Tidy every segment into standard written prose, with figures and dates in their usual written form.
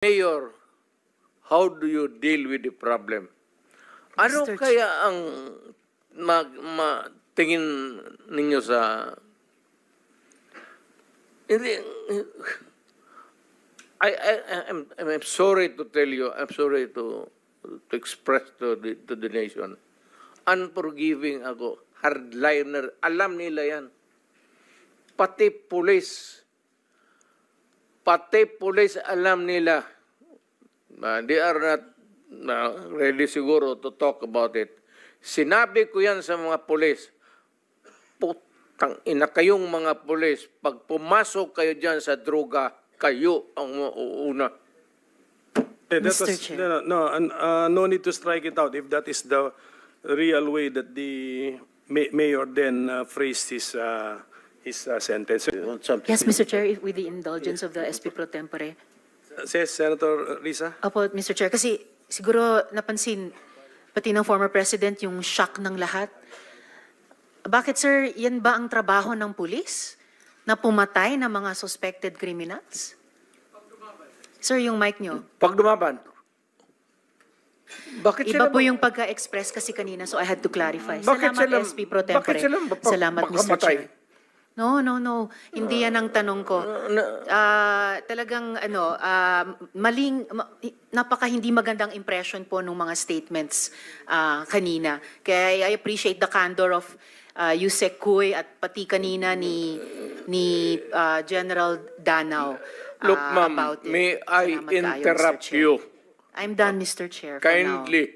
Mayor, how do you deal with the problem? Ano Mr. kaya ang tingin ninyo sa... Hindi, I'm sorry to tell you, I'm sorry to express to the nation. Unforgiving ako, hardliner, alam nila yan. Pati pulis alam nila. They are not ready siguro to talk about it. Sinabi ko yan sa mga pulis. Putang ina kayong mga pulis, pag pumasok kayo dyan sa droga, kayo ang mauuna. Mr. Chair. No need to strike it out if that is the real way that the mayor then phrased his sentence. Yes, Mr. Chair, with the indulgence of the SP Pro Tempore. Says Senator Risa? Opo, Mr. Chair, kasi siguro napansin, pati ng former president, yung shock ng lahat. Bakit, sir, yan ba ang trabaho ng pulis? Na pumatay ng mga suspected criminals? Sir, yung mic nyo. Pag dumaban. Bakit Iba po yung pagka-express kasi kanina, so I had to clarify. Salamat, SP Pro Tempore. Salamat, Mr. Chair. No. Hindi yan ang tanong ko. Talagang napaka hindi magandang impression po ng mga statements kanina. Kaya I appreciate the candor of Yusek Kuy at pati kanina ni General Danao. Look, ma'am, may I interrupt you? I'm done, Mr. Chair. Kindly.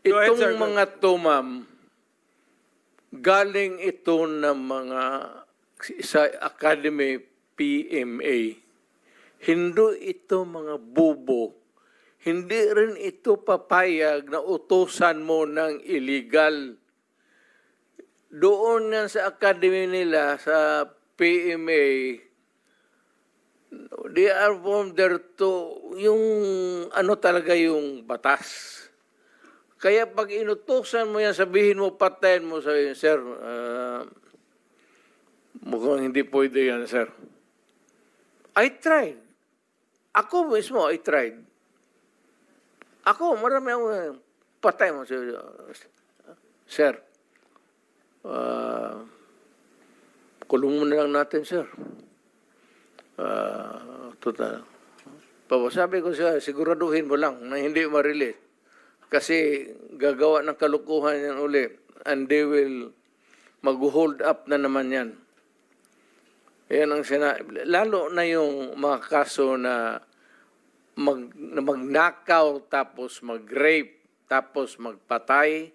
Itong mga to, ma'am, galing ito ng mga sa Academy PMA. Hindi ito mga bubo. Hindi rin ito papayag na utusan mo ng illegal. Doon yan sa Academy nila, sa PMA, they are from there to, yung ano talaga yung batas. Kaya pag inutusan mo yan, sabihin mo, patayin mo, sabihin, sir, mukhang hindi pwede yan, sir. I tried. Ako mismo, I tried. Ako, marami ako, patay mo, sir. Kulong mo na lang natin, sir. Total. Sabi ko siya, siguraduhin mo lang na hindi ma-release. Kasi gagawa ng kalukuhan yan uli. And they will mag-hold up na naman yan. Yan ang lalo na yung mga kaso na mag-knockout, tapos mag-rape, tapos magpatay,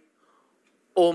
o